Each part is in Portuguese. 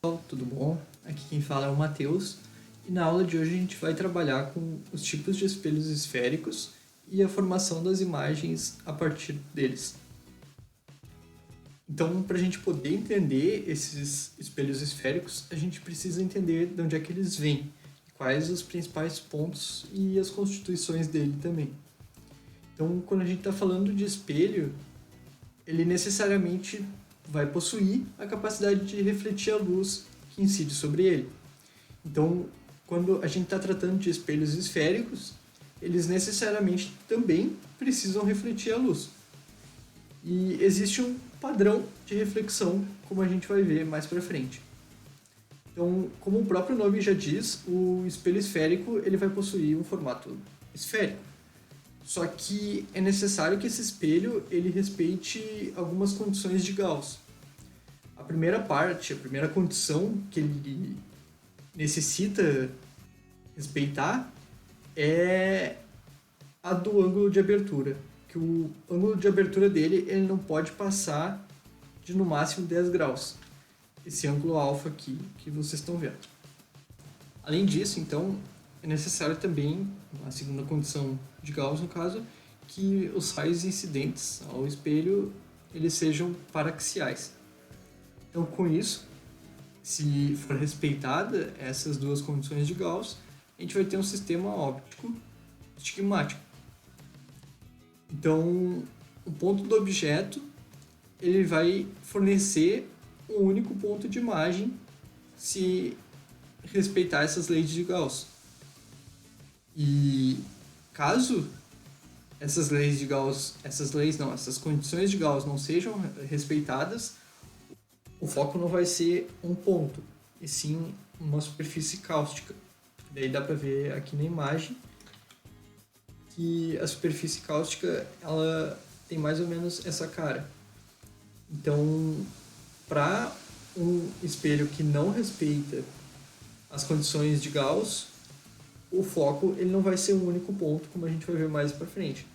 Pessoal, tudo bom? Aqui quem fala é o Matheus e na aula de hoje a gente vai trabalhar com os tipos de espelhos esféricos e a formação das imagens a partir deles. Então, para a gente poder entender esses espelhos esféricos, a gente precisa entender de onde é que eles vêm, quais os principais pontos e as constituições dele também. Então, quando a gente está falando de espelho, ele necessariamente vai possuir a capacidade de refletir a luz que incide sobre ele. Então, quando a gente está tratando de espelhos esféricos, eles necessariamente também precisam refletir a luz. E existe um padrão de reflexão, como a gente vai ver mais para frente. Então, como o próprio nome já diz, o espelho esférico ele vai possuir um formato esférico. Só que é necessário que esse espelho ele respeite algumas condições de Gauss. A primeira condição que ele necessita respeitar é a do ângulo de abertura. Que o ângulo de abertura dele ele não pode passar de no máximo 10 graus. Esse ângulo alfa aqui que vocês estão vendo. Além disso, então, é necessário também, a segunda condição de Gauss no caso, que os raios incidentes ao espelho eles sejam paraxiais. Então, com isso, se for respeitada essas duas condições de Gauss, a gente vai ter um sistema óptico estigmático. Então, o ponto do objeto ele vai fornecer um único ponto de imagem se respeitar essas leis de Gauss. E caso essas condições de Gauss não sejam respeitadas, o foco não vai ser um ponto, e sim uma superfície cáustica. Daí dá para ver aqui na imagem que a superfície cáustica ela tem mais ou menos essa cara. Então, para um espelho que não respeita as condições de Gauss, o foco ele não vai ser um único ponto, como a gente vai ver mais para frente.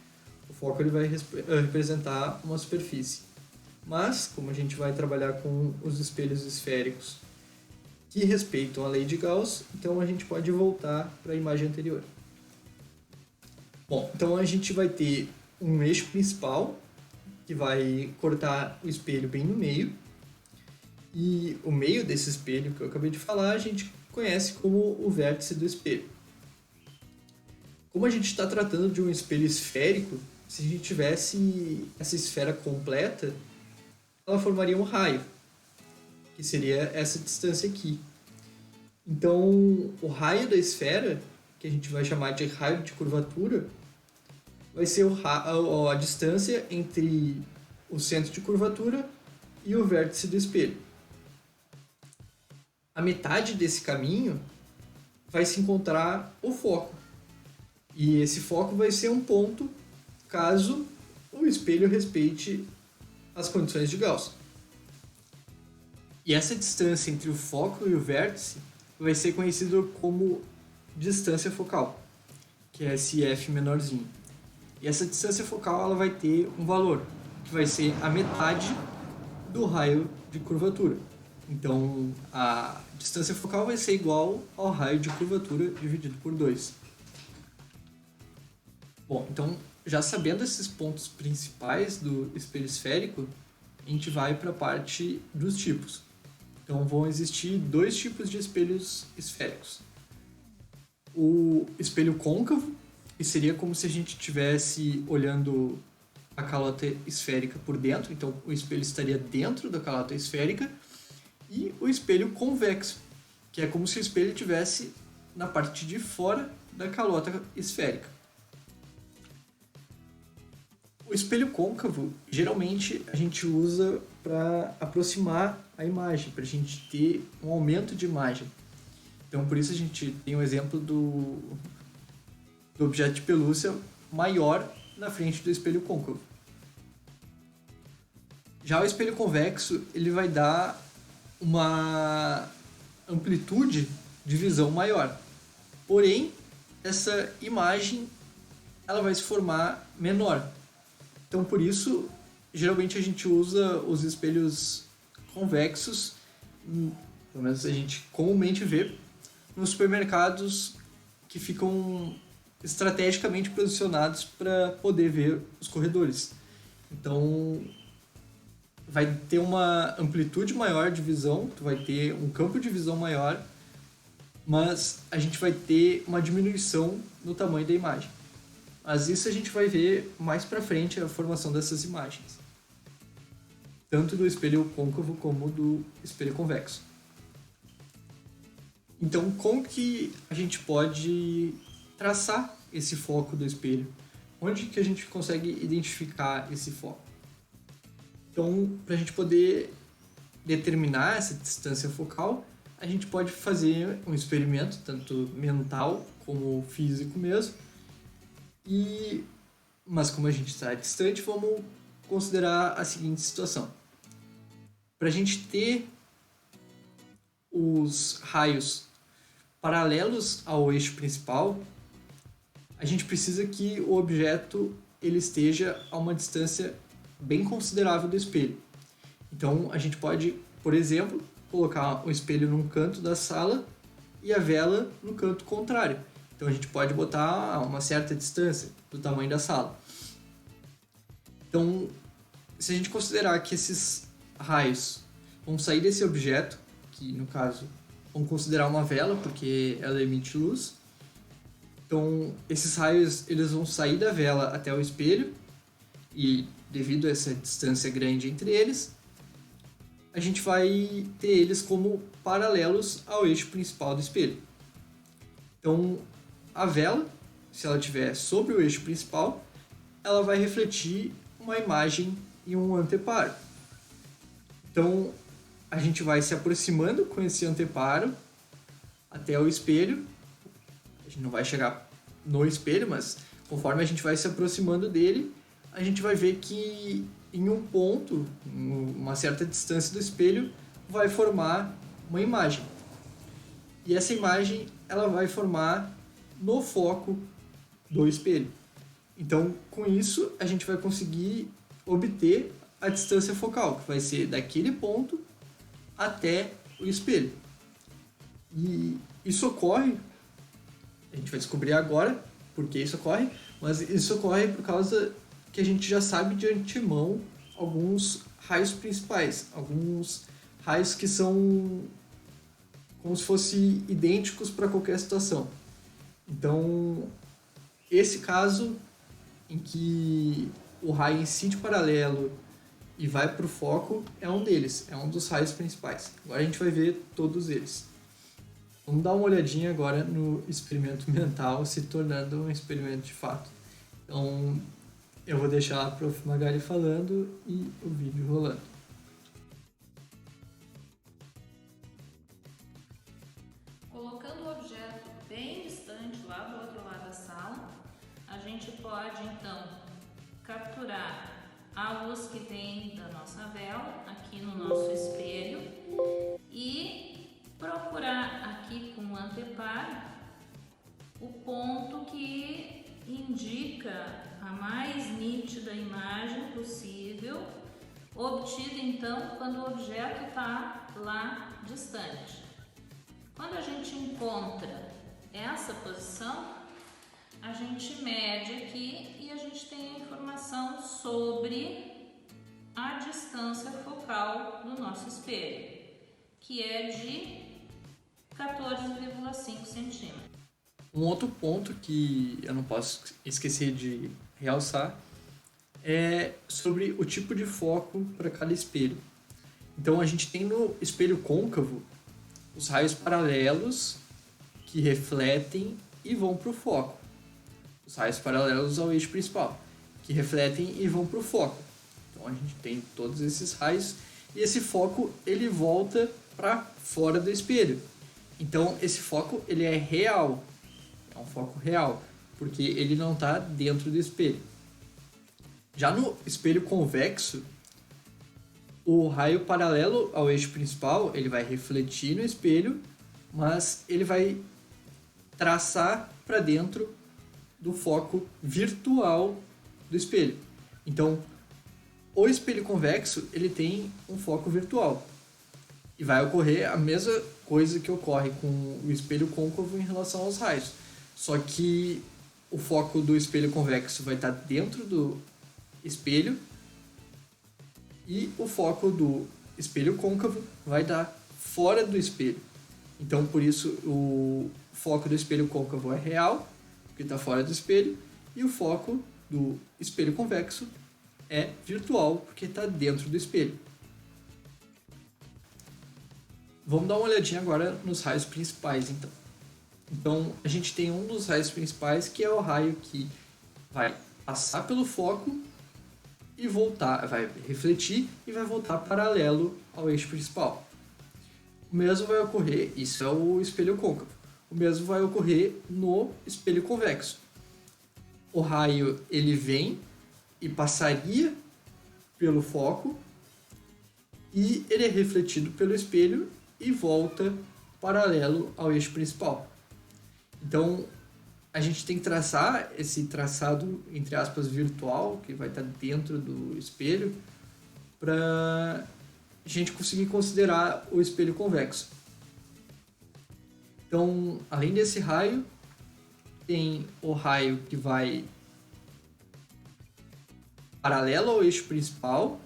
O foco ele vai representar uma superfície. Mas, como a gente vai trabalhar com os espelhos esféricos que respeitam a lei de Gauss, então a gente pode voltar para a imagem anterior. Bom, então a gente vai ter um eixo principal que vai cortar o espelho bem no meio. E o meio desse espelho que eu acabei de falar, a gente conhece como o vértice do espelho. Como a gente está tratando de um espelho esférico, se a gente tivesse essa esfera completa, ela formaria um raio, que seria essa distância aqui. Então, o raio da esfera, que a gente vai chamar de raio de curvatura, vai ser a distância entre o centro de curvatura e o vértice do espelho. A metade desse caminho vai se encontrar o foco. E esse foco vai ser um ponto caso o espelho respeite as condições de Gauss. E essa distância entre o foco e o vértice vai ser conhecida como distância focal, que é esse f menorzinho. E essa distância focal ela vai ter um valor, que vai ser a metade do raio de curvatura. Então, a distância focal vai ser igual ao raio de curvatura dividido por 2. Bom, então, já sabendo esses pontos principais do espelho esférico, a gente vai para a parte dos tipos. Então, vão existir dois tipos de espelhos esféricos. O espelho côncavo, que seria como se a gente estivesse olhando a calota esférica por dentro, então o espelho estaria dentro da calota esférica, e o espelho convexo, que é como se o espelho estivesse na parte de fora da calota esférica. O espelho côncavo, geralmente a gente usa para aproximar a imagem, para a gente ter um aumento de imagem. Então, por isso a gente tem o exemplo do objeto de pelúcia maior na frente do espelho côncavo. Já o espelho convexo, ele vai dar uma amplitude de visão maior. Porém, essa imagem ela vai se formar menor. Então, por isso, geralmente a gente usa os espelhos convexos pelo menos a gente comumente vê, nos supermercados que ficam estrategicamente posicionados para poder ver os corredores. Então, vai ter uma amplitude maior de visão, tu vai ter um campo de visão maior, mas a gente vai ter uma diminuição no tamanho da imagem. Mas isso a gente vai ver mais para frente, a formação dessas imagens, tanto do espelho côncavo como do espelho convexo. Então, como que a gente pode traçar esse foco do espelho? Onde que a gente consegue identificar esse foco? Então, para a gente poder determinar essa distância focal, a gente pode fazer um experimento, tanto mental como físico mesmo. Mas como a gente está distante, vamos considerar a seguinte situação. Para a gente ter os raios paralelos ao eixo principal, a gente precisa que o objeto ele esteja a uma distância bem considerável do espelho. Então, a gente pode, por exemplo, colocar o espelho num canto da sala e a vela no canto contrário. Então, a gente pode botar a uma certa distância do tamanho da sala. Então, se a gente considerar que esses raios vão sair desse objeto, que no caso vamos considerar uma vela, porque ela emite luz. Então, esses raios eles vão sair da vela até o espelho, e devido a essa distância grande entre eles, a gente vai ter eles como paralelos ao eixo principal do espelho. Então, a vela, se ela estiver sobre o eixo principal, ela vai refletir uma imagem e um anteparo. Então, a gente vai se aproximando com esse anteparo até o espelho. A gente não vai chegar no espelho, mas conforme a gente vai se aproximando dele, a gente vai ver que em um ponto, uma certa distância do espelho, vai formar uma imagem. E essa imagem ela vai formar no foco do espelho. Então, com isso, a gente vai conseguir obter a distância focal, que vai ser daquele ponto até o espelho. E isso ocorre, a gente vai descobrir agora por que isso ocorre, mas isso ocorre por causa que a gente já sabe de antemão alguns raios principais, alguns raios que são como se fossem idênticos para qualquer situação. Então, esse caso em que o raio incide paralelo e vai para o foco é um deles, é um dos raios principais. Agora a gente vai ver todos eles. Vamos dar uma olhadinha agora no experimento mental se tornando um experimento de fato. Então, eu vou deixar a Prof. Magali falando e o vídeo rolando. Colocando o objeto bem distante lá do outro lado da sala, a gente pode então capturar a luz que vem da nossa vela aqui no nosso espelho e procurar aqui com o anteparo o ponto que indica a mais nítida imagem possível, obtida então quando o objeto está lá distante. Quando a gente encontra essa posição, a gente mede aqui e a gente tem a informação sobre a distância focal do nosso espelho, que é de 14,5 centímetros. Um outro ponto que eu não posso esquecer de realçar é sobre o tipo de foco para cada espelho. Então a gente tem no espelho côncavo os raios paralelos que refletem e vão para o foco. Os raios paralelos ao eixo principal, que refletem e vão para o foco. Então a gente tem todos esses raios e esse foco ele volta para fora do espelho. Então esse foco ele é real, é um foco real, porque ele não está dentro do espelho. Já no espelho convexo, o raio paralelo ao eixo principal ele vai refletir no espelho, mas ele vai traçar para dentro do foco virtual do espelho. Então, o espelho convexo ele tem um foco virtual. E vai ocorrer a mesma coisa que ocorre com o espelho côncavo em relação aos raios. Só que o foco do espelho convexo vai estar dentro do espelho e o foco do espelho côncavo vai estar fora do espelho. Então, por isso, o foco do espelho côncavo é real, porque está fora do espelho, e o foco do espelho convexo é virtual, porque está dentro do espelho. Vamos dar uma olhadinha agora nos raios principais, então. Então, a gente tem um dos raios principais, que é o raio que vai passar pelo foco e voltar, vai refletir e vai voltar paralelo ao eixo principal. O mesmo vai ocorrer, isso é o espelho côncavo, o mesmo vai ocorrer no espelho convexo. O raio, ele vem e passaria pelo foco e ele é refletido pelo espelho e volta paralelo ao eixo principal. Então, a gente tem que traçar esse traçado, entre aspas, virtual, que vai estar dentro do espelho, para a gente conseguir considerar o espelho convexo. Então, além desse raio, tem o raio que vai paralelo ao eixo principal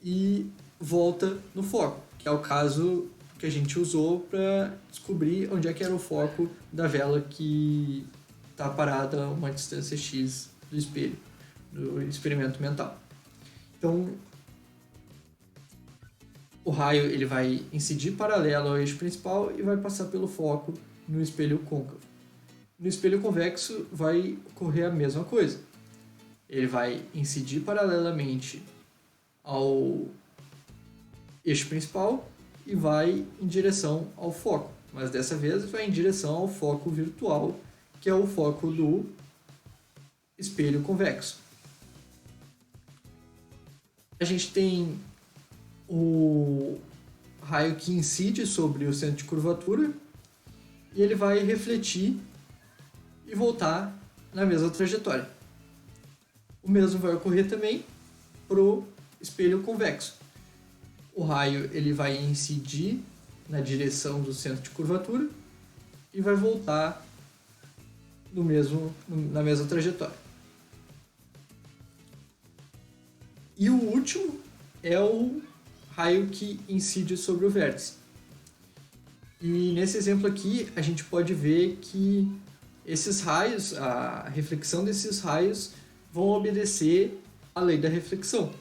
e volta no foco, que é o caso que a gente usou para descobrir onde é que era o foco da vela que está parada a uma distância x do espelho, do experimento mental. Então, o raio ele vai incidir paralelo ao eixo principal e vai passar pelo foco no espelho côncavo. No espelho convexo vai ocorrer a mesma coisa. Ele vai incidir paralelamente ao eixo principal e vai em direção ao foco. Mas dessa vez vai em direção ao foco virtual, que é o foco do espelho convexo. A gente tem o raio que incide sobre o centro de curvatura e ele vai refletir e voltar na mesma trajetória. O mesmo vai ocorrer também para o espelho convexo. O raio ele vai incidir na direção do centro de curvatura e vai voltar na mesma trajetória. E o último é o raio que incide sobre o vértice. E nesse exemplo aqui a gente pode ver que esses raios, a reflexão desses raios vão obedecer à lei da reflexão.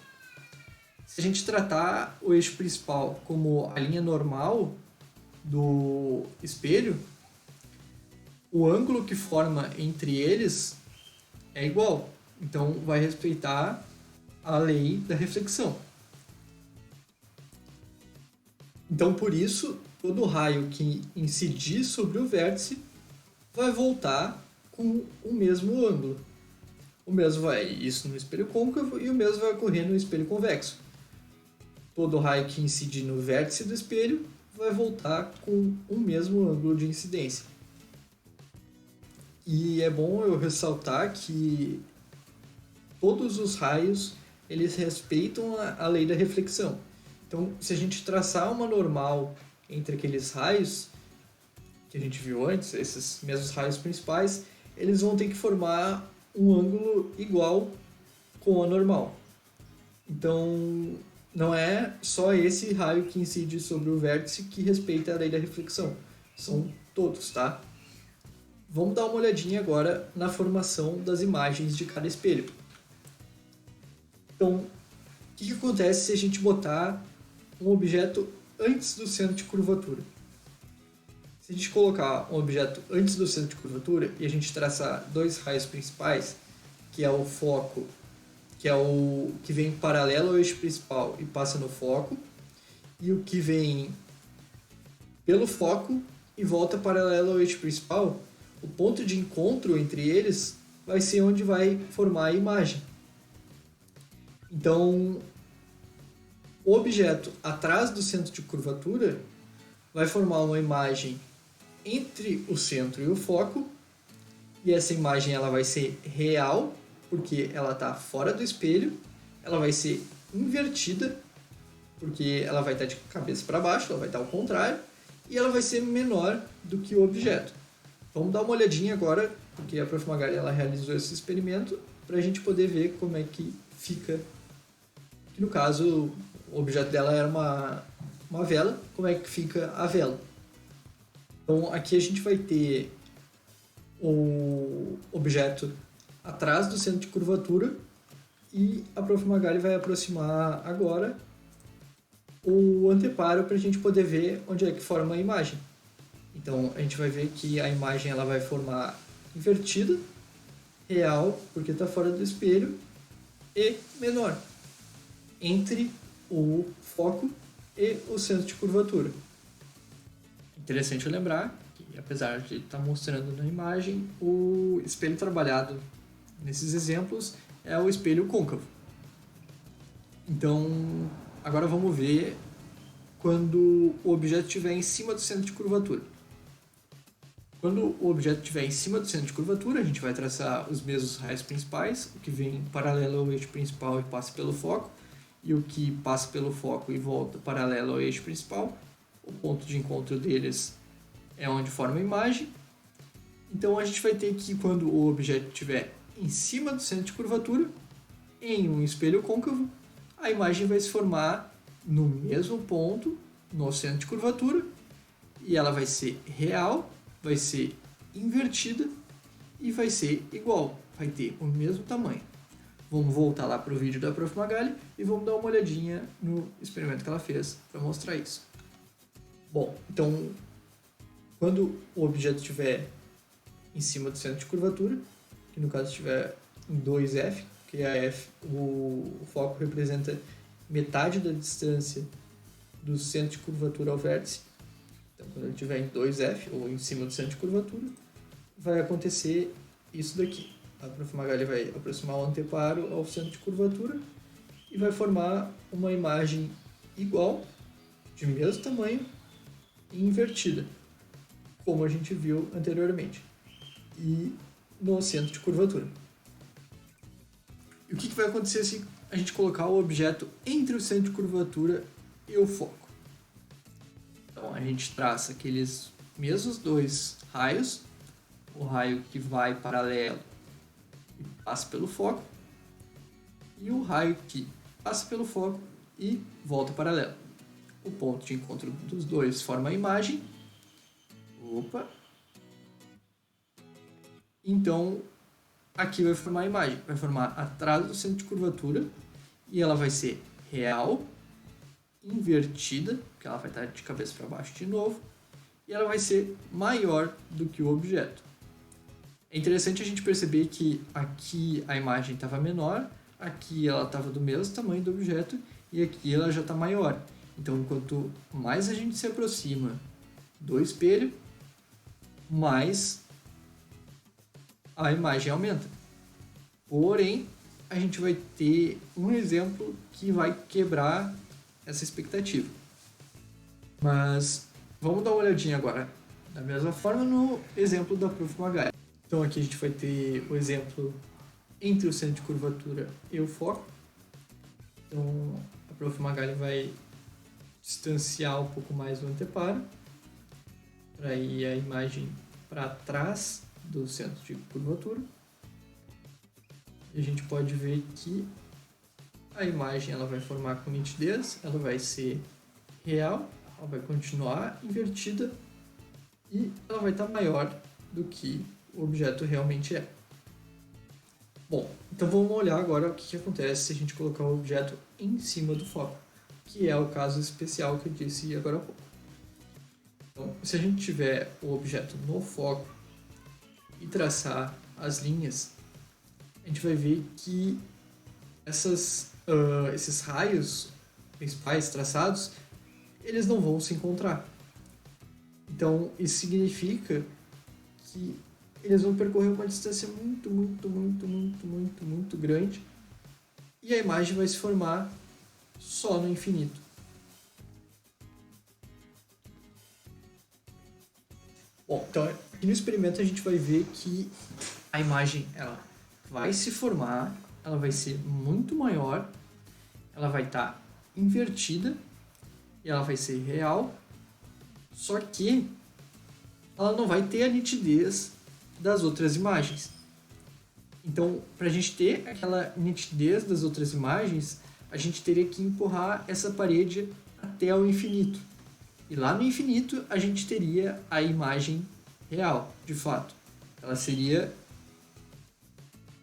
Se a gente tratar o eixo principal como a linha normal do espelho, o ângulo que forma entre eles é igual. Então vai respeitar a lei da reflexão. Então, por isso, todo raio que incidir sobre o vértice vai voltar com o mesmo ângulo. O mesmo vai isso no espelho côncavo e o mesmo vai ocorrer no espelho convexo. Todo raio que incide no vértice do espelho vai voltar com o mesmo ângulo de incidência. E é bom eu ressaltar que todos os raios eles respeitam a lei da reflexão. Então, se a gente traçar uma normal entre aqueles raios que a gente viu antes, esses mesmos raios principais, eles vão ter que formar um ângulo igual com a normal. Então, não é só esse raio que incide sobre o vértice que respeita a lei da reflexão. São todos, tá? Vamos dar uma olhadinha agora na formação das imagens de cada espelho. Então, o que acontece se a gente botar um objeto antes do centro de curvatura? Se a gente colocar um objeto antes do centro de curvatura e a gente traçar dois raios principais, que é o foco, que é o que vem paralelo ao eixo principal e passa no foco, e o que vem pelo foco e volta paralelo ao eixo principal, o ponto de encontro entre eles vai ser onde vai formar a imagem. Então, o objeto atrás do centro de curvatura vai formar uma imagem entre o centro e o foco, e essa imagem ela vai ser real, porque ela está fora do espelho, ela vai ser invertida, porque ela vai estar de cabeça para baixo, ela vai estar ao contrário, e ela vai ser menor do que o objeto. Vamos dar uma olhadinha agora, porque a Prof. Magali ela realizou esse experimento, para a gente poder ver como é que fica. Que no caso, o objeto dela era uma vela, como é que fica a vela. Então aqui a gente vai ter o objeto atrás do centro de curvatura e a Prof. Magali vai aproximar agora o anteparo para a gente poder ver onde é que forma a imagem. Então a gente vai ver que a imagem ela vai formar invertida, real, porque está fora do espelho, e menor, entre o foco e o centro de curvatura. Interessante lembrar que, apesar de estar mostrando na imagem, o espelho trabalhado nesses exemplos é o espelho côncavo. Então, agora vamos ver quando o objeto estiver em cima do centro de curvatura. Quando o objeto estiver em cima do centro de curvatura, a gente vai traçar os mesmos raios principais, o que vem paralelo ao eixo principal e passa pelo foco, e o que passa pelo foco e volta paralelo ao eixo principal. O ponto de encontro deles é onde forma a imagem. Então a gente vai ter que, quando o objeto estiver em cima do centro de curvatura, em um espelho côncavo, a imagem vai se formar no mesmo ponto, no centro de curvatura, e ela vai ser real, vai ser invertida e vai ser igual, vai ter o mesmo tamanho. Vamos voltar lá para o vídeo da Prof. Magali e vamos dar uma olhadinha no experimento que ela fez para mostrar isso. Bom, então, quando o objeto estiver em cima do centro de curvatura, que no caso estiver em 2F, que a F, o foco representa metade da distância do centro de curvatura ao vértice. Então, quando ele estiver em 2F, ou em cima do centro de curvatura, vai acontecer isso daqui. A Prof. Magali vai aproximar o anteparo ao centro de curvatura e vai formar uma imagem igual, de mesmo tamanho, e invertida, como a gente viu anteriormente, e no centro de curvatura. E o que vai acontecer se a gente colocar o objeto entre o centro de curvatura e o foco? Então a gente traça aqueles mesmos dois raios, o raio que vai paralelo e passa pelo foco, e o raio que passa pelo foco e volta paralelo. O ponto de encontro dos dois forma a imagem. Opa! Então, aqui vai formar a imagem. Vai formar atrás do centro de curvatura e ela vai ser real, invertida, porque ela vai estar de cabeça para baixo de novo, e ela vai ser maior do que o objeto. É interessante a gente perceber que aqui a imagem estava menor, aqui ela estava do mesmo tamanho do objeto e aqui ela já está maior. Então, quanto mais a gente se aproxima do espelho, mais a imagem aumenta. Porém, a gente vai ter um exemplo que vai quebrar essa expectativa. Mas vamos dar uma olhadinha agora, da mesma forma, no exemplo da Prof. Magali. Então aqui a gente vai ter o exemplo entre o centro de curvatura e o foco. Então a Prof. Magali vai distanciar um pouco mais o anteparo para ir a imagem para trás do centro de curvatura. E a gente pode ver que a imagem ela vai formar com nitidez, ela vai ser real, ela vai continuar invertida e ela vai estar maior do que o objeto realmente é. Bom, então vamos olhar agora o que acontece se a gente colocar o objeto em cima do foco, que é o caso especial que eu disse agora há pouco. Então, se a gente tiver o objeto no foco e traçar as linhas, a gente vai ver que esses raios principais traçados, eles não vão se encontrar. Então, isso significa que eles vão percorrer uma distância muito grande e a imagem vai se formar só no infinito. Bom, então aqui no experimento a gente vai ver que a imagem ela vai se formar, ela vai ser muito maior, ela vai estar invertida e ela vai ser real, só que ela não vai ter a nitidez das outras imagens. Então, para a gente ter aquela nitidez das outras imagens, a gente teria que empurrar essa parede até o infinito. E lá no infinito a gente teria a imagem real, de fato. Ela seria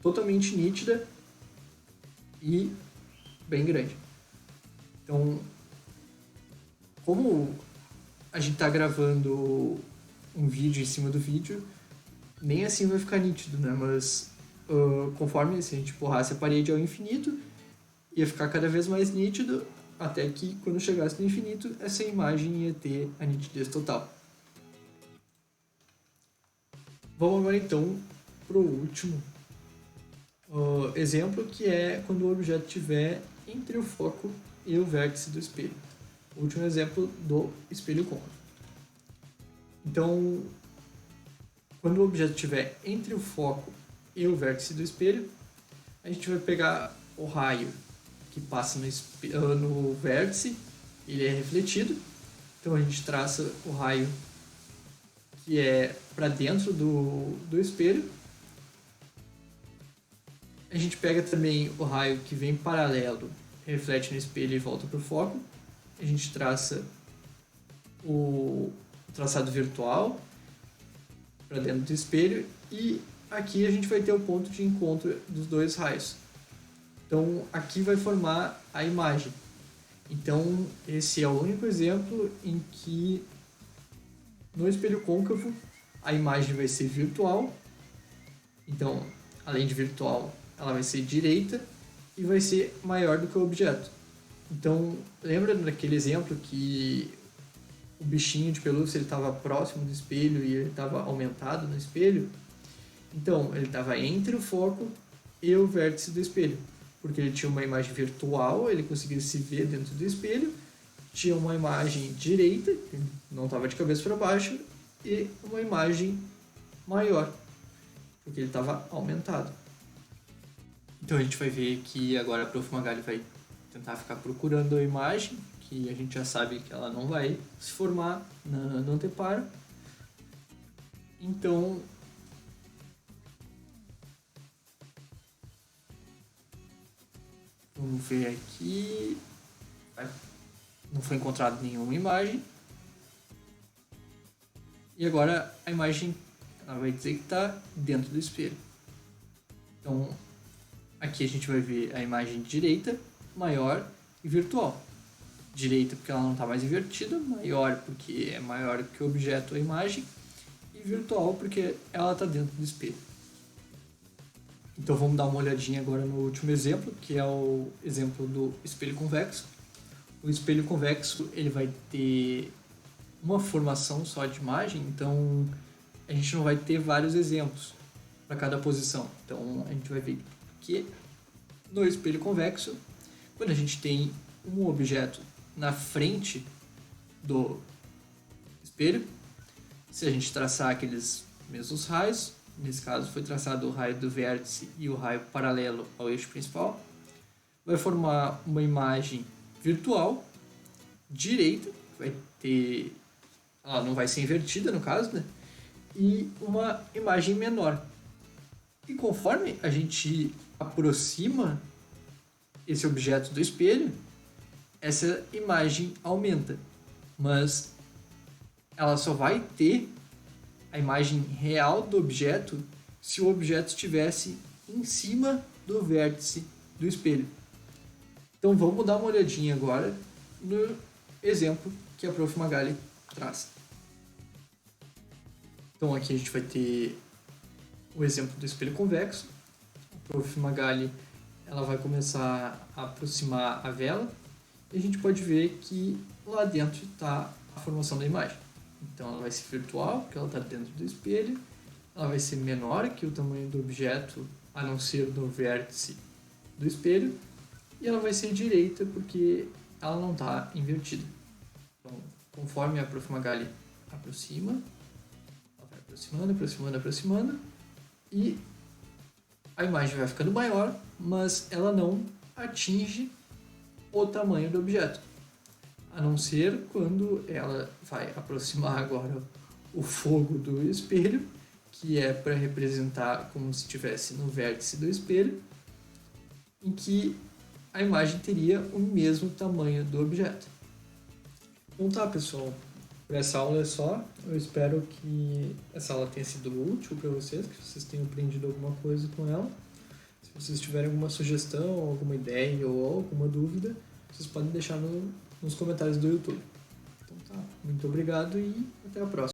totalmente nítida e bem grande. Então, como a gente está gravando um vídeo em cima do vídeo, nem assim vai ficar nítido, né? Mas conforme se a gente empurrasse a parede ao infinito, ia ficar cada vez mais nítido, até que quando chegasse no infinito, essa imagem ia ter a nitidez total. Vamos agora então para o último exemplo, que é quando o objeto estiver entre o foco e o vértice do espelho. O último exemplo do espelho côncavo. Então, quando o objeto estiver entre o foco e o vértice do espelho, a gente vai pegar o raio que passa no vértice, ele é refletido, então a gente traça o raio que é para dentro do espelho. A gente pega também o raio que vem paralelo, reflete no espelho e volta para o foco. A gente traça o traçado virtual para dentro do espelho e aqui a gente vai ter o ponto de encontro dos dois raios. Então aqui vai formar a imagem. Então esse é o único exemplo em que no espelho côncavo a imagem vai ser virtual. Então, além de virtual, ela vai ser direita e vai ser maior do que o objeto. Então, lembra daquele exemplo que o bichinho de pelúcia estava próximo do espelho e ele estava aumentado no espelho? Então, ele estava entre o foco e o vértice do espelho, porque ele tinha uma imagem virtual, ele conseguia se ver dentro do espelho, tinha uma imagem direita, que não estava de cabeça para baixo, e uma imagem maior, porque ele estava aumentado. Então a gente vai ver que agora a Prof. Magali vai tentar ficar procurando a imagem, que a gente já sabe que ela não vai se formar no anteparo. Então, vamos ver aqui. Não foi encontrado nenhuma imagem. E agora a imagem ela vai dizer que está dentro do espelho. Então, aqui a gente vai ver a imagem direita, maior e virtual. Direita porque ela não está mais invertida, maior porque é maior que o objeto ou a imagem, e virtual porque ela está dentro do espelho. Então vamos dar uma olhadinha agora no último exemplo, que é o exemplo do espelho convexo. O espelho convexo ele vai ter uma formação só de imagem, então a gente não vai ter vários exemplos para cada posição. Então a gente vai ver que no espelho convexo, quando a gente tem um objeto na frente do espelho, se a gente traçar aqueles mesmos raios, nesse caso foi traçado o raio do vértice e o raio paralelo ao eixo principal, vai formar uma imagem virtual direita, vai ter, ela não vai ser invertida no caso, né? E uma imagem menor. E conforme a gente aproxima esse objeto do espelho, essa imagem aumenta, mas ela só vai ter a imagem real do objeto se o objeto estivesse em cima do vértice do espelho. Então vamos dar uma olhadinha agora no exemplo que a Prof. Magali traz. Então aqui a gente vai ter o exemplo do espelho convexo. A Prof. Magali ela vai começar a aproximar a vela e a gente pode ver que lá dentro está a formação da imagem. Então ela vai ser virtual, porque ela está dentro do espelho, ela vai ser menor que o tamanho do objeto, a não ser do vértice do espelho, e ela vai ser direita porque ela não está invertida. Então, conforme a Prof. Magali aproxima, ela vai aproximando, e a imagem vai ficando maior, mas ela não atinge o tamanho do objeto. a não ser quando ela vai aproximar agora o fogo do espelho, que é para representar como se estivesse no vértice do espelho, em que a imagem teria o mesmo tamanho do objeto. Então tá, pessoal, por essa aula é só. Eu espero que essa aula tenha sido útil para vocês, que vocês tenham aprendido alguma coisa com ela. Se vocês tiverem alguma sugestão, alguma ideia ou alguma dúvida, vocês podem deixar nos comentários do YouTube. Então tá, muito obrigado e até a próxima.